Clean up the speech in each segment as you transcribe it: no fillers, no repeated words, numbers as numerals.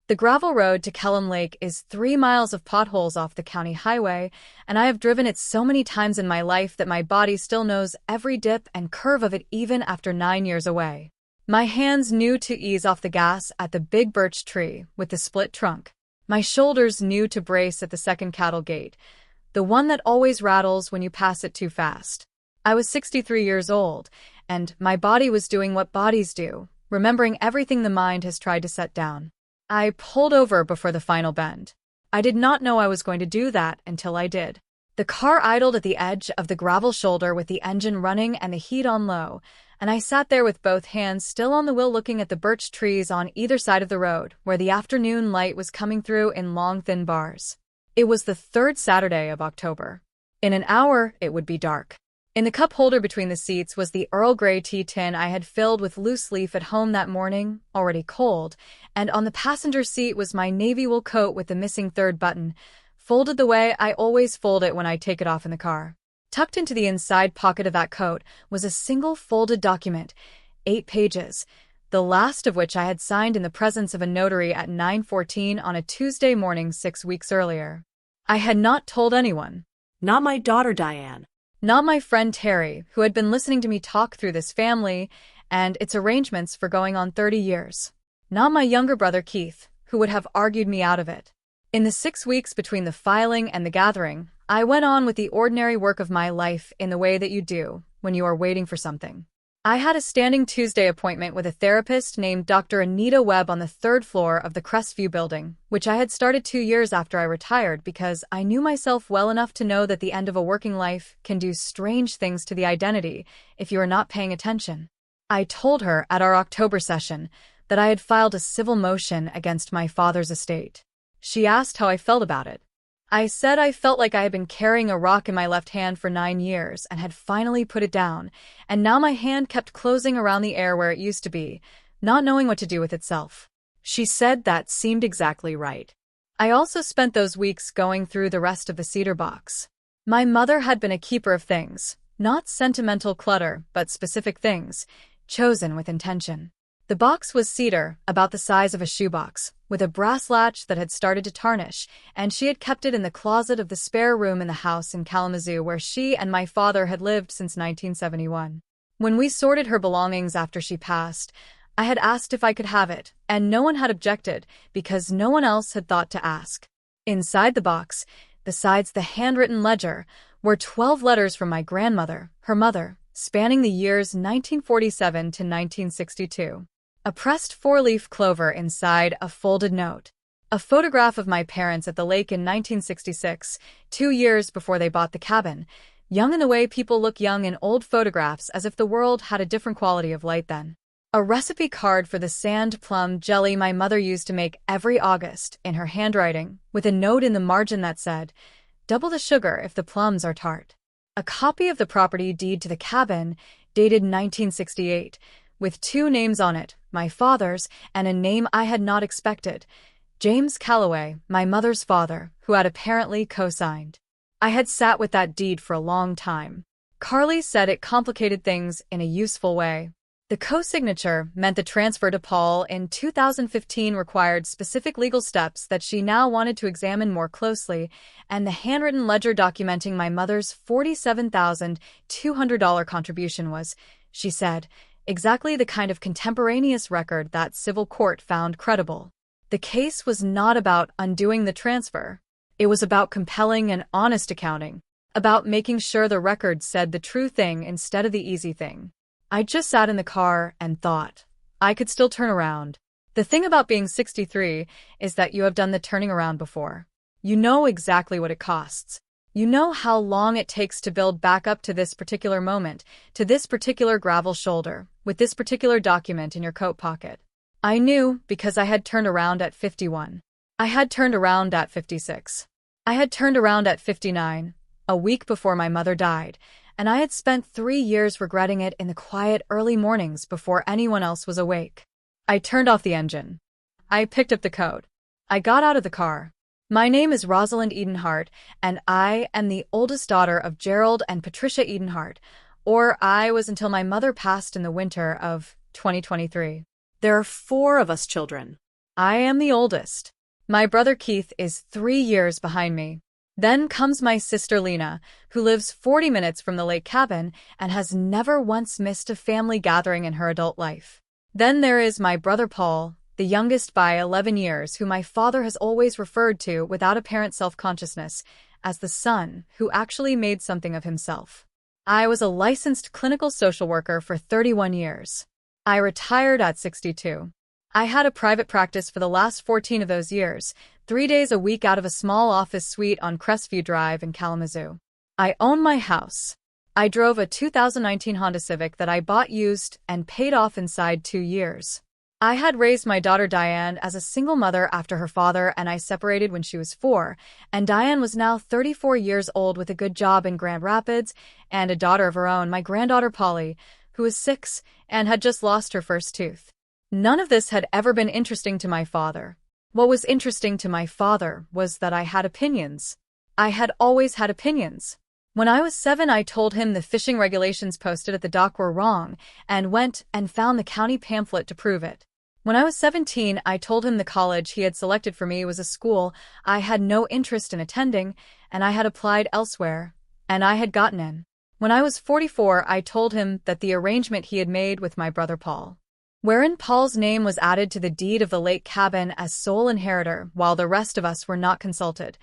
The gravel road to Kellam Lake is 3 miles of potholes off the county highway, and I have driven it so many times in my life that my body still knows every dip and curve of it even after 9 years away. My hands knew to ease off the gas at the big birch tree with the split trunk. My shoulders knew to brace at the second cattle gate, the one that always rattles when you pass it too fast. I was 63 years old, and my body was doing what bodies do, remembering everything the mind has tried to set down. I pulled over before the final bend. I did not know I was going to do that until I did. The car idled at the edge of the gravel shoulder with the engine running and the heat on low, and I sat there with both hands still on the wheel looking at the birch trees on either side of the road, where the afternoon light was coming through in long, thin bars. It was the third Saturday of October. In an hour, it would be dark. In the cup holder between the seats was the Earl Grey tea tin I had filled with loose leaf at home that morning, already cold, and on the passenger seat was my navy wool coat with the missing third button, folded the way I always fold it when I take it off in the car. Tucked into the inside pocket of that coat was a single folded document, 8 pages, the last of which I had signed in the presence of a notary at 9:14 on a Tuesday morning 6 weeks earlier. I had not told anyone. Not my daughter, Diane. Not my friend Terry, who had been listening to me talk through this family and its arrangements for going on 30 years. Not my younger brother Keith, who would have argued me out of it. In the 6 weeks between the filing and the gathering, I went on with the ordinary work of my life in the way that you do when you are waiting for something. I had a standing Tuesday appointment with a therapist named Dr. Anita Webb on the 3rd floor of the Crestview building, which I had started 2 years after I retired because I knew myself well enough to know that the end of a working life can do strange things to the identity if you are not paying attention. I told her at our October session that I had filed a civil motion against my father's estate. She asked how I felt about it. I said I felt like I had been carrying a rock in my left hand for 9 years and had finally put it down, and now my hand kept closing around the air where it used to be, not knowing what to do with itself. She said that seemed exactly right. I also spent those weeks going through the rest of the cedar box. My mother had been a keeper of things, not sentimental clutter, but specific things, chosen with intention. The box was cedar, about the size of a shoebox, with a brass latch that had started to tarnish, and she had kept it in the closet of the spare room in the house in Kalamazoo where she and my father had lived since 1971. When we sorted her belongings after she passed, I had asked if I could have it, and no one had objected because no one else had thought to ask. Inside the box, besides the handwritten ledger, were 12 letters from my grandmother, her mother, spanning the years 1947 to 1962. A pressed 4-leaf clover inside a folded note. A photograph of my parents at the lake in 1966, 2 years before they bought the cabin, young in the way people look young in old photographs as if the world had a different quality of light then. A recipe card for the sand plum jelly my mother used to make every August in her handwriting, with a note in the margin that said, "Double the sugar if the plums are tart." A copy of the property deed to the cabin, dated 1968, with 2 names on it, my father's and a name I had not expected, James Calloway, my mother's father, who had apparently co-signed. I had sat with that deed for a long time. Carly said it complicated things in a useful way. The co-signature meant the transfer to Paul in 2015 required specific legal steps that she now wanted to examine more closely, and the handwritten ledger documenting my mother's $47,200 contribution was, she said, exactly the kind of contemporaneous record that civil court found credible. The case was not about undoing the transfer. It was about compelling and honest accounting, about making sure the record said the true thing instead of the easy thing. I just sat in the car and thought, I could still turn around. The thing about being 63 is that you have done the turning around before. You know exactly what it costs. You know how long it takes to build back up to this particular moment, to this particular gravel shoulder, with this particular document in your coat pocket. I knew because I had turned around at 51. I had turned around at 56. I had turned around at 59, a week before my mother died, and I had spent 3 years regretting it in the quiet early mornings before anyone else was awake. I turned off the engine. I picked up the coat. I got out of the car. My name is Rosalind Edenhart, and I am the oldest daughter of Gerald and Patricia Edenhart, or I was until my mother passed in the winter of 2023. There are 4 of us children. I am the oldest. My brother Keith is 3 years behind me. Then comes my sister Lena, who lives 40 minutes from the lake cabin and has never once missed a family gathering in her adult life. Then there is my brother Paul, the youngest by 11 years, who my father has always referred to without apparent self-consciousness as the son who actually made something of himself. I was a licensed clinical social worker for 31 years. I retired at 62. I had a private practice for the last 14 of those years, 3 days a week out of a small office suite on Crestview Drive in Kalamazoo. I own my house. I drove a 2019 Honda Civic that I bought used and paid off inside 2 years. I had raised my daughter Diane as a single mother after her father and I separated when she was 4, and Diane was now 34 years old with a good job in Grand Rapids and a daughter of her own, my granddaughter Polly, who was 6 and had just lost her first tooth. None of this had ever been interesting to my father. What was interesting to my father was that I had opinions. I had always had opinions. When I was 7, I told him the fishing regulations posted at the dock were wrong and went and found the county pamphlet to prove it. When I was 17, I told him the college he had selected for me was a school I had no interest in attending, and I had applied elsewhere, and I had gotten in. When I was 44, I told him that the arrangement he had made with my brother Paul, wherein Paul's name was added to the deed of the lake cabin as sole inheritor while the rest of us were not consulted,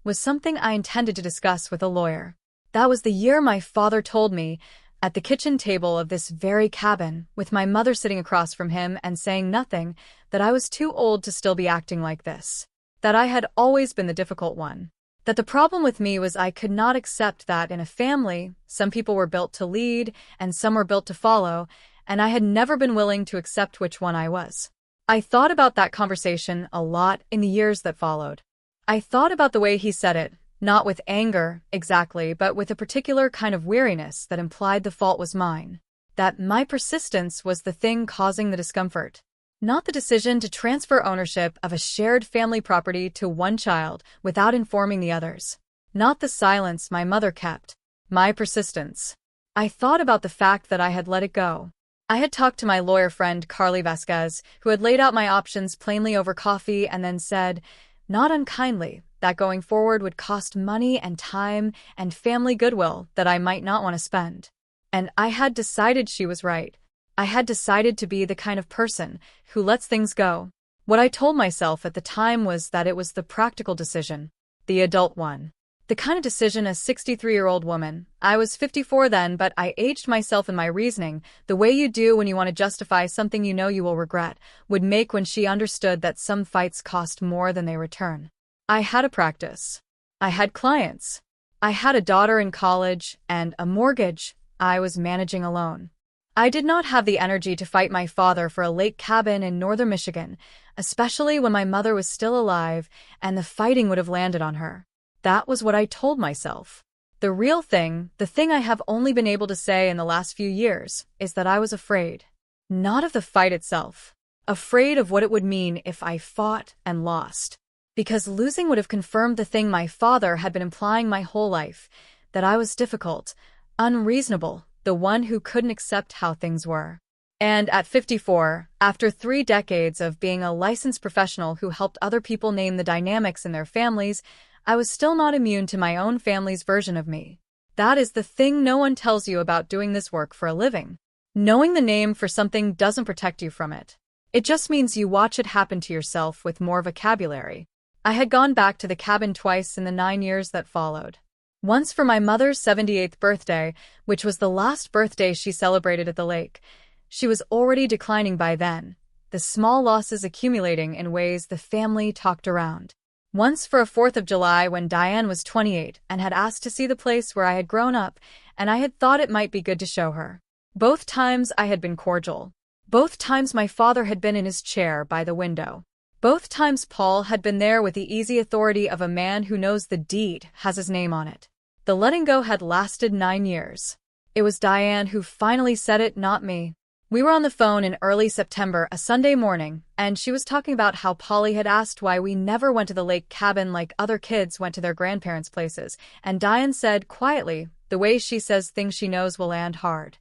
was something I intended to discuss with a lawyer. That was the year my father told me, at the kitchen table of this very cabin, with my mother sitting across from him and saying nothing, that I was too old to still be acting like this. That I had always been the difficult one. That the problem with me was I could not accept that in a family, some people were built to lead and some were built to follow, and I had never been willing to accept which one I was. I thought about that conversation a lot in the years that followed. I thought about the way he said it, not with anger, exactly, but with a particular kind of weariness that implied the fault was mine. That my persistence was the thing causing the discomfort. Not the decision to transfer ownership of a shared family property to one child without informing the others. Not the silence my mother kept. My persistence. I thought about the fact that I had let it go. I had talked to my lawyer friend Carly Vasquez, who had laid out my options plainly over coffee and then said, not unkindly, that going forward would cost money and time and family goodwill that I might not want to spend. And I had decided she was right. I had decided to be the kind of person who lets things go. What I told myself at the time was that it was the practical decision, the adult one. The kind of decision a 63-year-old woman, I was 54 then, but I aged myself in my reasoning, the way you do when you want to justify something you know you will regret, would make when she understood that some fights cost more than they return. I had a practice. I had clients. I had a daughter in college and a mortgage I was managing alone. I did not have the energy to fight my father for a lake cabin in northern Michigan, especially when my mother was still alive and the fighting would have landed on her. That was what I told myself. The real thing, the thing I have only been able to say in the last few years, is that I was afraid. Not of the fight itself. Afraid of what it would mean if I fought and lost. Because losing would have confirmed the thing my father had been implying my whole life, that I was difficult, unreasonable, the one who couldn't accept how things were. And at 54, after 3 decades of being a licensed professional who helped other people name the dynamics in their families, I was still not immune to my own family's version of me. That is the thing no one tells you about doing this work for a living. Knowing the name for something doesn't protect you from it. It just means you watch it happen to yourself with more vocabulary. I had gone back to the cabin twice in the 9 years that followed. Once for my mother's 78th birthday, which was the last birthday she celebrated at the lake. She was already declining by then, the small losses accumulating in ways the family talked around. Once for a 4th of July when Diane was 28 and had asked to see the place where I had grown up, and I had thought it might be good to show her. Both times I had been cordial. Both times my father had been in his chair by the window. Both times Paul had been there with the easy authority of a man who knows the deed has his name on it. The letting go had lasted 9 years. It was Diane who finally said it, not me. We were on the phone in early September, a Sunday morning, and she was talking about how Polly had asked why we never went to the lake cabin like other kids went to their grandparents' places, and Diane said quietly, the way she says things she knows will land hard,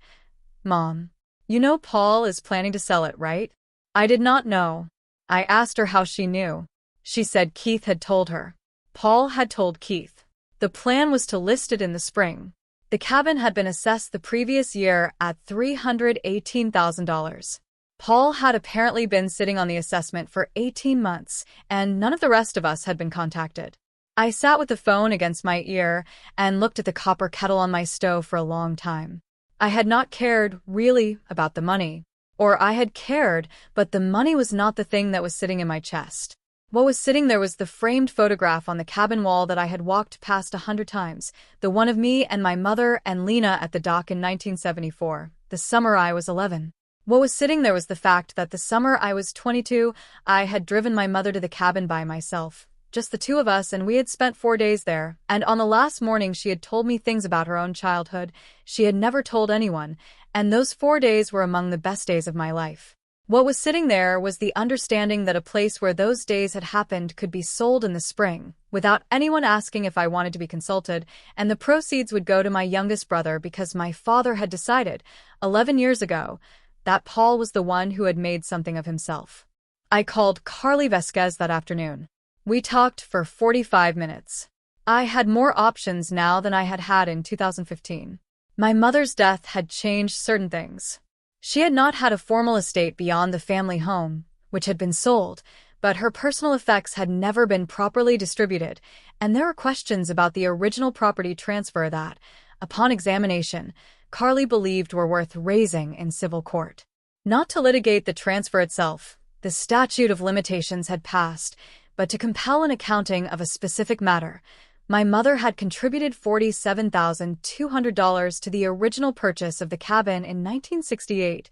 "Mom, you know Paul is planning to sell it, right?" I did not know. I asked her how she knew. She said Keith had told her. Paul had told Keith. The plan was to list it in the spring. The cabin had been assessed the previous year at $318,000. Paul had apparently been sitting on the assessment for 18 months, and none of the rest of us had been contacted. I sat with the phone against my ear and looked at the copper kettle on my stove for a long time. I had not cared, really, about the money. Or I had cared, but the money was not the thing that was sitting in my chest. What was sitting there was the framed photograph on the cabin wall that I had walked past 100 times, the one of me and my mother and Lena at the dock in 1974, the summer I was 11. What was sitting there was the fact that the summer I was 22, I had driven my mother to the cabin by myself. Just the two of us, and we had spent 4 days there, and on the last morning she had told me things about her own childhood she had never told anyone, and those 4 days were among the best days of my life. What was sitting there was the understanding that a place where those days had happened could be sold in the spring, without anyone asking if I wanted to be consulted, and the proceeds would go to my youngest brother because my father had decided, 11 years ago, that Paul was the one who had made something of himself. I called Carly Vasquez that afternoon. We talked for 45 minutes. I had more options now than I had had in 2015. My mother's death had changed certain things. She had not had a formal estate beyond the family home, which had been sold, but her personal effects had never been properly distributed, and there were questions about the original property transfer that, upon examination, Carly believed were worth raising in civil court. Not to litigate the transfer itself, the statute of limitations had passed, but to compel an accounting of a specific matter. My mother had contributed $47,200 to the original purchase of the cabin in 1968,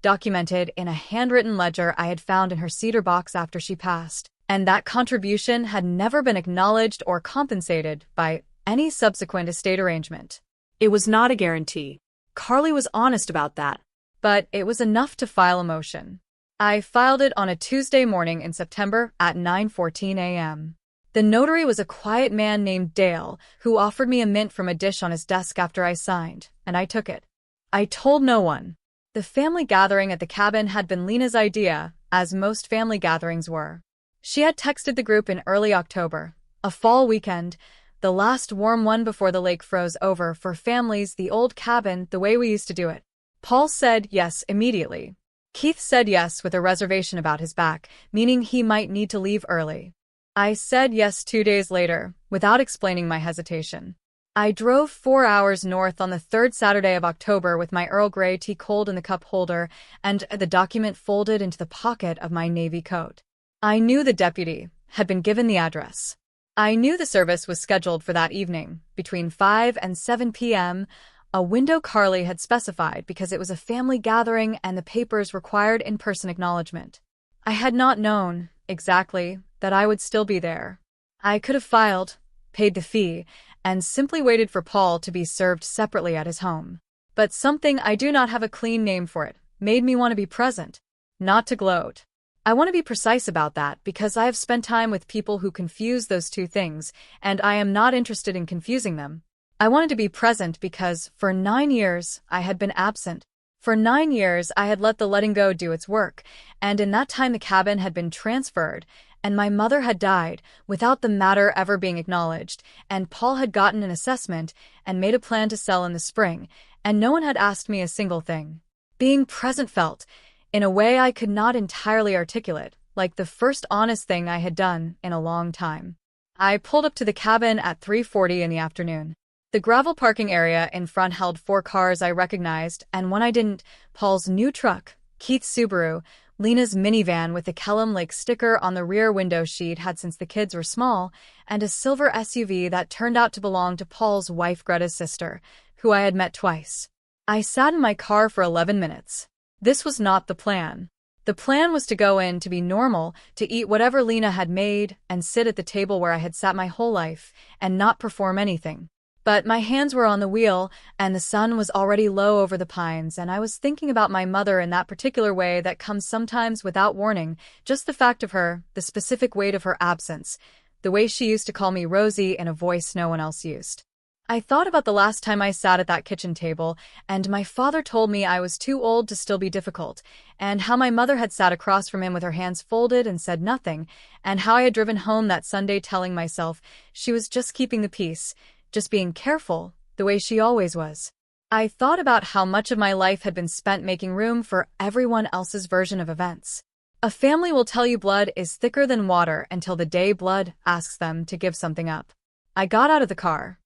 documented in a handwritten ledger I had found in her cedar box after she passed, and that contribution had never been acknowledged or compensated by any subsequent estate arrangement. It was not a guarantee. Carly was honest about that. But it was enough to file a motion. I filed it on a Tuesday morning in September at 9:14 a.m. The notary was a quiet man named Dale, who offered me a mint from a dish on his desk after I signed, and I took it. I told no one. The family gathering at the cabin had been Lena's idea, as most family gatherings were. She had texted the group in early October, a fall weekend, the last warm one before the lake froze over for families, the old cabin, the way we used to do it. Paul said yes immediately. Keith said yes with a reservation about his back, meaning he might need to leave early. I said yes 2 days later, without explaining my hesitation. I drove 4 hours north on the third Saturday of October with my Earl Grey tea cold in the cup holder and the document folded into the pocket of my navy coat. I knew the deputy had been given the address. I knew the service was scheduled for that evening, between 5 and 7 p.m., a window Carly had specified because it was a family gathering and the papers required in-person acknowledgement. I had not known, exactly, that I would still be there. I could have filed, paid the fee, and simply waited for Paul to be served separately at his home. But something, I do not have a clean name for it, made me want to be present, not to gloat. I want to be precise about that because I have spent time with people who confuse those two things, and I am not interested in confusing them. I wanted to be present because, for 9 years, I had been absent. For 9 years, I had let the letting go do its work, and in that time the cabin had been transferred, and my mother had died, without the matter ever being acknowledged, and Paul had gotten an assessment and made a plan to sell in the spring, and no one had asked me a single thing. Being present felt, in a way I could not entirely articulate, like the first honest thing I had done in a long time. I pulled up to the cabin at 3:40 in the afternoon. The gravel parking area in front held 4 cars I recognized, and one I didn't: Paul's new truck, Keith's Subaru, Lena's minivan with the Kellam Lake sticker on the rear window she'd had since the kids were small, and a silver SUV that turned out to belong to Paul's wife Greta's sister, who I had met twice. I sat in my car for 11 minutes. This was not the plan. The plan was to go in to be normal, to eat whatever Lena had made, and sit at the table where I had sat my whole life, and not perform anything. But my hands were on the wheel, and the sun was already low over the pines, and I was thinking about my mother in that particular way that comes sometimes without warning, just the fact of her, the specific weight of her absence, the way she used to call me Rosie in a voice no one else used. I thought about the last time I sat at that kitchen table, and my father told me I was too old to still be difficult, and how my mother had sat across from him with her hands folded and said nothing, and how I had driven home that Sunday telling myself she was just keeping the peace, just being careful, the way she always was. I thought about how much of my life had been spent making room for everyone else's version of events. A family will tell you blood is thicker than water until the day blood asks them to give something up. I got out of the car.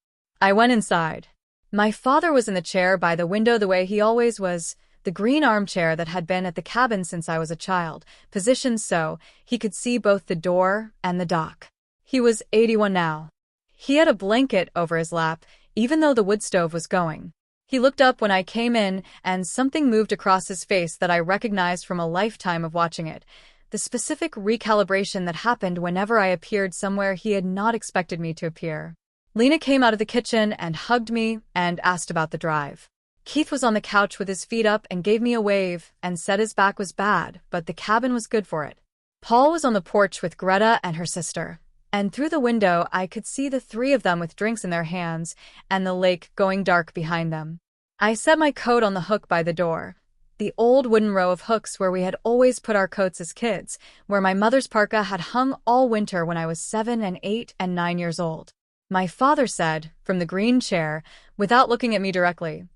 I went inside. My father was in the chair by the window the way he always was, the green armchair that had been at the cabin since I was a child, positioned so he could see both the door and the dock. He was 81 now. He had a blanket over his lap, even though the wood stove was going. He looked up when I came in, and something moved across his face that I recognized from a lifetime of watching it, the specific recalibration that happened whenever I appeared somewhere he had not expected me to appear. Lena came out of the kitchen and hugged me and asked about the drive. Keith was on the couch with his feet up and gave me a wave and said his back was bad, but the cabin was good for it. Paul was on the porch with Greta and her sister, and through the window I could see the three of them with drinks in their hands and the lake going dark behind them. I set my coat on the hook by the door, the old wooden row of hooks where we had always put our coats as kids, where my mother's parka had hung all winter when I was 7 and 8 and 9 years old. My father said, from the green chair, without looking at me directly,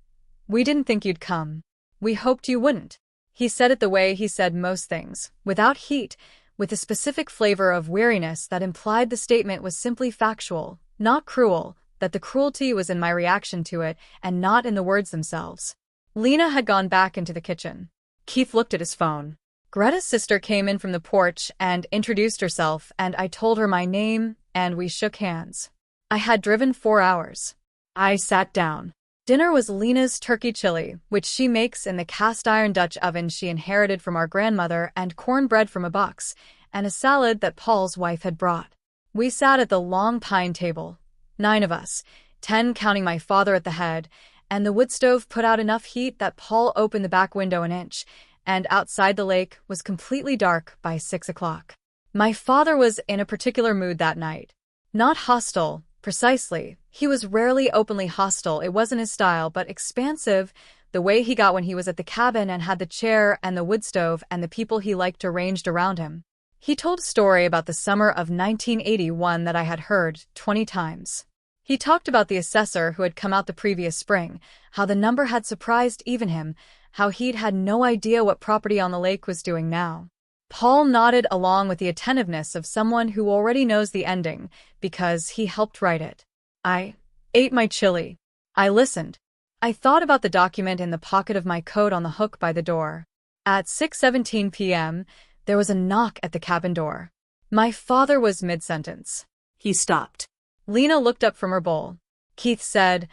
"We didn't think you'd come. We hoped you wouldn't." He said it the way he said most things, without heat, with a specific flavor of weariness that implied the statement was simply factual, not cruel, that the cruelty was in my reaction to it and not in the words themselves. Lena had gone back into the kitchen. Keith looked at his phone. Greta's sister came in from the porch and introduced herself, and I told her my name, and we shook hands. I had driven 4 hours. I sat down. Dinner was Lena's turkey chili, which she makes in the cast-iron Dutch oven she inherited from our grandmother, and cornbread from a box, and a salad that Paul's wife had brought. We sat at the long pine table, 9 of us, 10 counting my father at the head, and the wood stove put out enough heat that Paul opened the back window an inch, and outside the lake was completely dark by 6 o'clock. My father was in a particular mood that night. Not hostile, precisely. He was rarely openly hostile, it wasn't his style, but expansive, the way he got when he was at the cabin and had the chair and the wood stove and the people he liked arranged around him. He told a story about the summer of 1981 that I had heard 20 times. He talked about the assessor who had come out the previous spring, how the number had surprised even him, how he'd had no idea what property on the lake was doing now. Paul nodded along with the attentiveness of someone who already knows the ending, because he helped write it. I ate my chili. I listened. I thought about the document in the pocket of my coat on the hook by the door. At 6:17 p.m., there was a knock at the cabin door. My father was mid-sentence. He stopped. Lena looked up from her bowl. Keith said,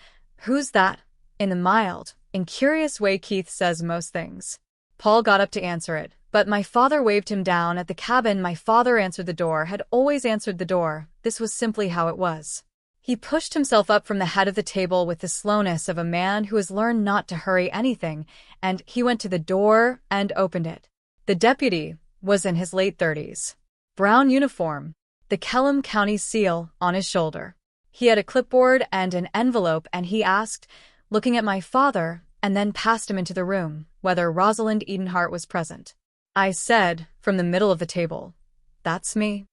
"Who's that?" in the mild, incurious way Keith says most things. Paul got up to answer it, but my father waved him down at the cabin. My father answered the door, had always answered the door. This was simply how it was. He pushed himself up from the head of the table with the slowness of a man who has learned not to hurry anything, and he went to the door and opened it. The deputy was in his late 30s. Brown uniform, the Kellam County seal on his shoulder. He had a clipboard and an envelope, and he asked, looking at my father, and then passed him into the room, whether Rosalind Edenhart was present. I said, from the middle of the table, "That's me."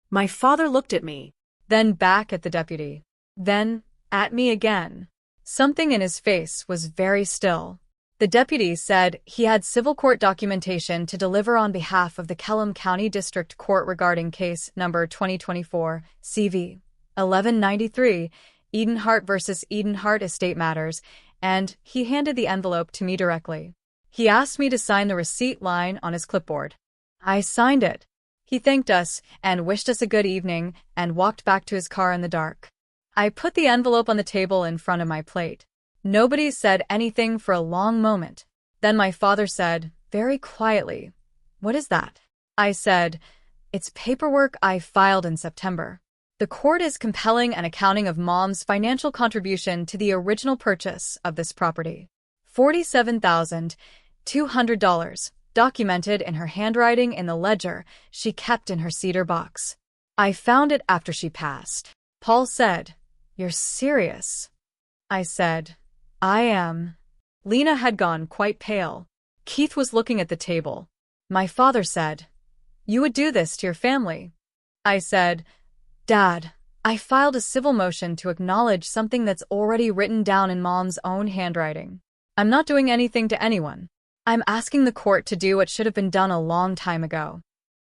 My father looked at me. Then back at the deputy. Then at me again. Something in his face was very still. The deputy said he had civil court documentation to deliver on behalf of the Kellam County District Court regarding case number 2024, CV 1193, Edenhart versus Edenhart Estate Matters, and he handed the envelope to me directly. He asked me to sign the receipt line on his clipboard. I signed it. He thanked us and wished us a good evening and walked back to his car in the dark. I put the envelope on the table in front of my plate. Nobody said anything for a long moment. Then my father said, very quietly, "What is that?" I said, "It's paperwork I filed in September. The court is compelling an accounting of Mom's financial contribution to the original purchase of this property. $47,200, documented in her handwriting in the ledger she kept in her cedar box. I found it after she passed." Paul said, "You're serious?" I said. I am. Lena had gone quite pale. Keith was looking at the table. My father said, "You would do this to your family." I said, "Dad, I filed a civil motion to acknowledge something that's already written down in Mom's own handwriting. I'm not doing anything to anyone. I'm asking the court to do what should have been done a long time ago."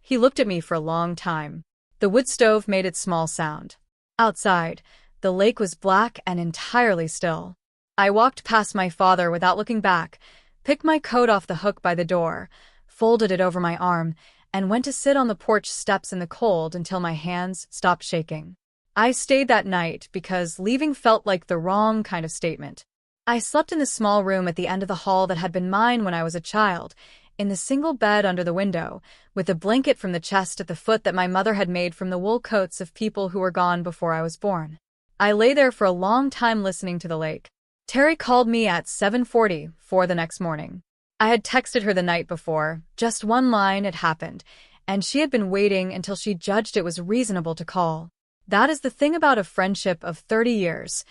He looked at me for a long time. The wood stove made its small sound. Outside, the lake was black and entirely still. I walked past my father without looking back, picked my coat off the hook by the door, folded it over my arm, and went to sit on the porch steps in the cold until my hands stopped shaking. I stayed that night because leaving felt like the wrong kind of statement. I slept in the small room at the end of the hall that had been mine when I was a child, in the single bed under the window, with a blanket from the chest at the foot that my mother had made from the wool coats of people who were gone before I was born. I lay there for a long time listening to the lake. Terry called me at 7:44 the next morning. I had texted her the night before, just one line had happened, and she had been waiting until she judged it was reasonable to call. That is the thing about a friendship of 30 years.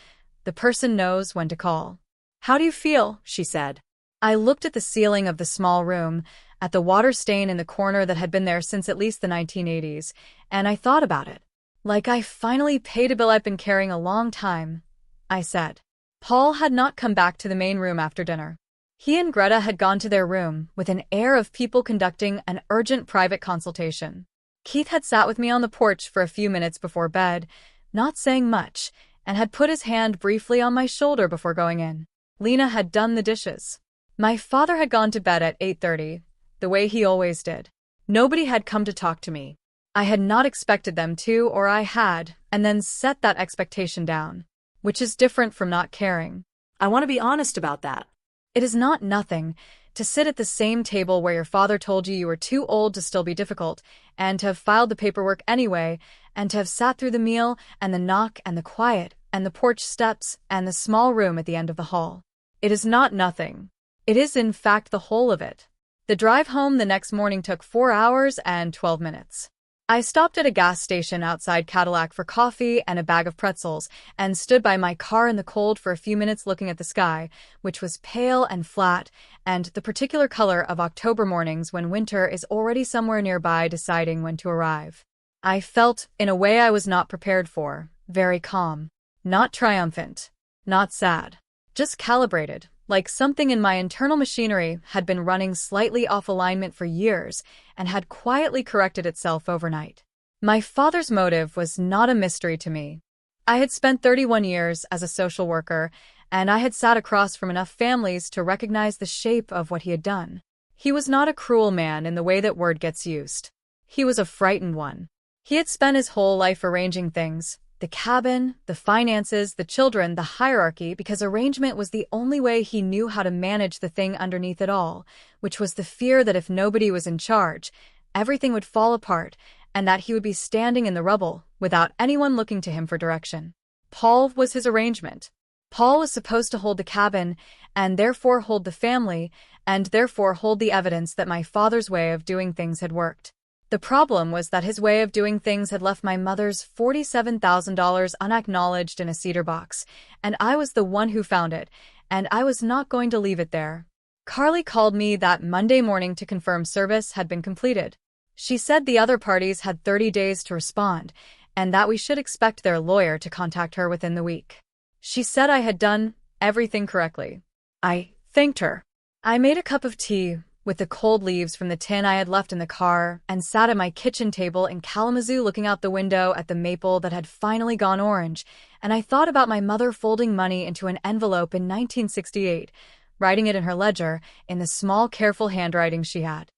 The person knows when to call. "How do you feel?" she said. I looked at the ceiling of the small room, at the water stain in the corner that had been there since at least the 1980s, and I thought about it. Like I finally paid a bill I've been carrying a long time, I said. Paul had not come back to the main room after dinner. He and Greta had gone to their room with an air of people conducting an urgent private consultation. Keith had sat with me on the porch for a few minutes before bed, not saying much, and had put his hand briefly on my shoulder before going in. Lena had done the dishes. My father had gone to bed at 8:30, the way he always did. Nobody had come to talk to me. I had not expected them to, or I had, and then set that expectation down, which is different from not caring. I want to be honest about that. It is not nothing to sit at the same table where your father told you were too old to still be difficult, and to have filed the paperwork anyway, and to have sat through the meal, and the knock, and the quiet, and the porch steps, and the small room at the end of the hall. It is not nothing. It is in fact the whole of it. The drive home the next morning took 4 hours and 12 minutes. I stopped at a gas station outside Cadillac for coffee and a bag of pretzels, and stood by my car in the cold for a few minutes looking at the sky, which was pale and flat, and the particular color of October mornings when winter is already somewhere nearby deciding when to arrive. I felt, in a way I was not prepared for, very calm. Not triumphant. Not sad. Just calibrated, like something in my internal machinery had been running slightly off alignment for years and had quietly corrected itself overnight. My father's motive was not a mystery to me. I had spent 31 years as a social worker, and I had sat across from enough families to recognize the shape of what he had done. He was not a cruel man in the way that word gets used. He was a frightened one. He had spent his whole life arranging things, the cabin, the finances, the children, the hierarchy, because arrangement was the only way he knew how to manage the thing underneath it all, which was the fear that if nobody was in charge, everything would fall apart, and that he would be standing in the rubble without anyone looking to him for direction. Paul was his arrangement. Paul was supposed to hold the cabin, and therefore hold the family, and therefore hold the evidence that my father's way of doing things had worked. The problem was that his way of doing things had left my mother's $47,000 unacknowledged in a cedar box, and I was the one who found it, and I was not going to leave it there. Carly called me that Monday morning to confirm service had been completed. She said the other parties had 30 days to respond, and that we should expect their lawyer to contact her within the week. She said I had done everything correctly. I thanked her. I made a cup of tea with the cold leaves from the tin I had left in the car, and sat at my kitchen table in Kalamazoo looking out the window at the maple that had finally gone orange, and I thought about my mother folding money into an envelope in 1968, writing it in her ledger in the small, careful handwriting she had.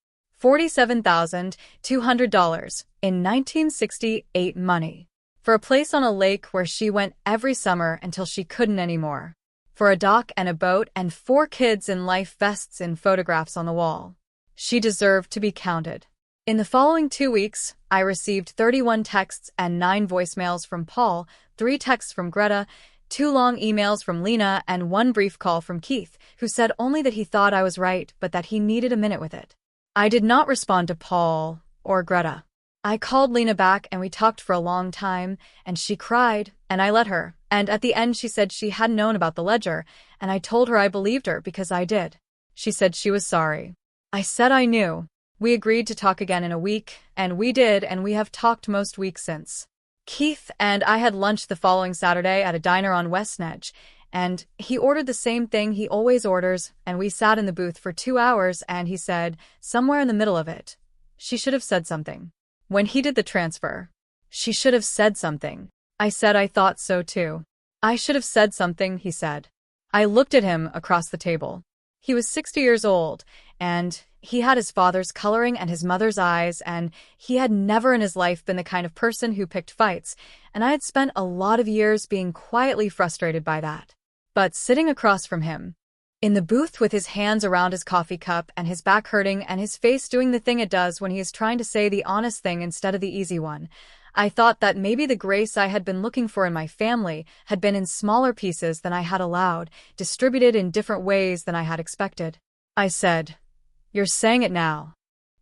$47,200 in 1968 money. For a place on a lake where she went every summer until she couldn't anymore. For a dock and a boat and 4 kids in life vests in photographs on the wall. She deserved to be counted. In the following 2 weeks, I received 31 texts and 9 voicemails from Paul, 3 texts from Greta, 2 long emails from Lena, and 1 brief call from Keith, who said only that he thought I was right but that he needed a minute with it. I did not respond to Paul or Greta. I called Lena back and we talked for a long time, and she cried, and I let her. And at the end she said she hadn't known about the ledger, and I told her I believed her because I did. She said she was sorry. I said I knew. We agreed to talk again in a week, and we did, and we have talked most weeks since. Keith and I had lunch the following Saturday at a diner on West Nedge, and he ordered the same thing he always orders, and we sat in the booth for 2 hours, and he said, somewhere in the middle of it, she should have said something. When he did the transfer, she should have said something. I said I thought so too. I should have said something, he said. I looked at him across the table. He was 60 years old, and he had his father's coloring and his mother's eyes, and he had never in his life been the kind of person who picked fights, and I had spent a lot of years being quietly frustrated by that. But sitting across from him, in the booth with his hands around his coffee cup and his back hurting and his face doing the thing it does when he is trying to say the honest thing instead of the easy one, I thought that maybe the grace I had been looking for in my family had been in smaller pieces than I had allowed, distributed in different ways than I had expected. I said, "You're saying it now."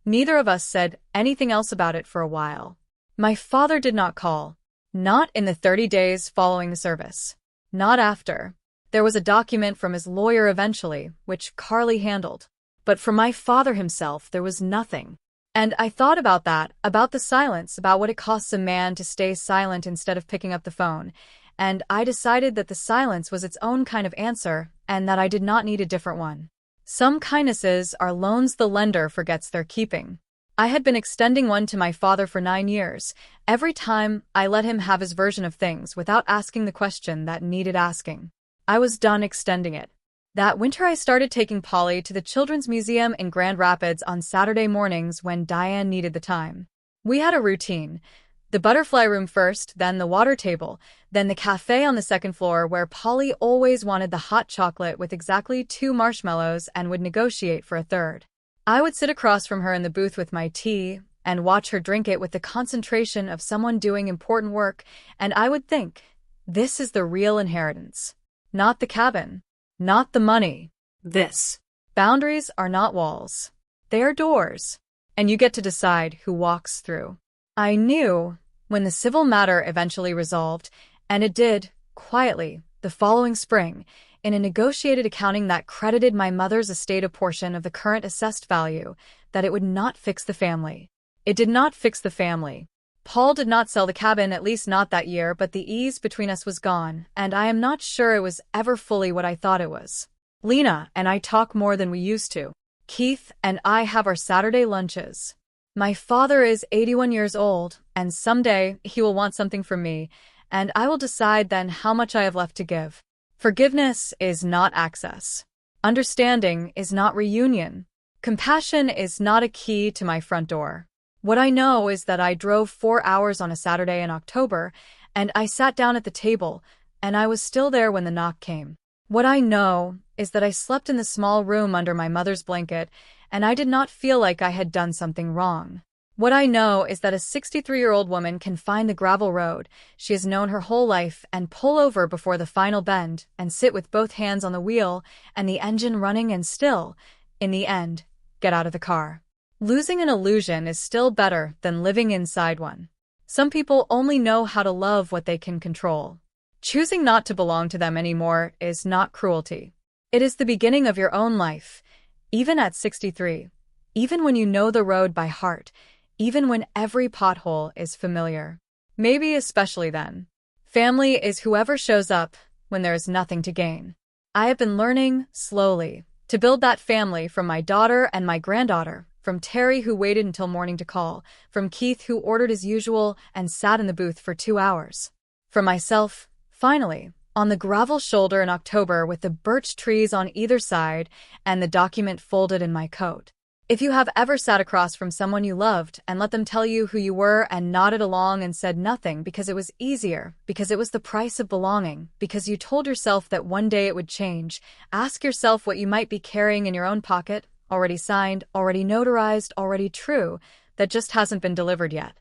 Neither of us said anything else about it for a while. My father did not call. Not in the 30 days following the service. Not after. There was a document from his lawyer eventually, which Carly handled. But from my father himself, there was nothing. And I thought about that, about the silence, about what it costs a man to stay silent instead of picking up the phone. And I decided that the silence was its own kind of answer, and that I did not need a different one. Some kindnesses are loans the lender forgets they're keeping. I had been extending one to my father for 9 years. Every time, I let him have his version of things without asking the question that needed asking. I was done extending it. That winter I started taking Polly to the Children's Museum in Grand Rapids on Saturday mornings when Diane needed the time. We had a routine. The butterfly room first, then the water table, then the cafe on the second floor where Polly always wanted the hot chocolate with exactly 2 marshmallows and would negotiate for a third. I would sit across from her in the booth with my tea and watch her drink it with the concentration of someone doing important work, and I would think, this is the real inheritance. Not the cabin. Not the money. This. Boundaries are not walls. They are doors. And you get to decide who walks through. I knew, when the civil matter eventually resolved, and it did, quietly, the following spring, in a negotiated accounting that credited my mother's estate a portion of the current assessed value, that it would not fix the family. It did not fix the family. Paul did not sell the cabin, at least not that year, but the ease between us was gone, and I am not sure it was ever fully what I thought it was. Lena and I talk more than we used to. Keith and I have our Saturday lunches. My father is 81 years old, and someday he will want something from me, and I will decide then how much I have left to give. Forgiveness is not access. Understanding is not reunion. Compassion is not a key to my front door. What I know is that I drove 4 hours on a Saturday in October, and I sat down at the table, and I was still there when the knock came. What I know is that I slept in the small room under my mother's blanket, and I did not feel like I had done something wrong. What I know is that a 63-year-old woman can find the gravel road she has known her whole life and pull over before the final bend and sit with both hands on the wheel and the engine running and still, in the end, get out of the car. Losing an illusion is still better than living inside one. Some people only know how to love what they can control. Choosing not to belong to them anymore is not cruelty. It is the beginning of your own life, even at 63, even when you know the road by heart, even when every pothole is familiar. Maybe especially then. Family is whoever shows up when there is nothing to gain. I have been learning, slowly, to build that family from my daughter and my granddaughter, from Terry who waited until morning to call, from Keith who ordered as usual and sat in the booth for 2 hours. From myself, finally, on the gravel shoulder in October with the birch trees on either side and the document folded in my coat. If you have ever sat across from someone you loved and let them tell you who you were and nodded along and said nothing because it was easier, because it was the price of belonging, because you told yourself that one day it would change, ask yourself what you might be carrying in your own pocket, already signed, already notarized, already true, that just hasn't been delivered yet.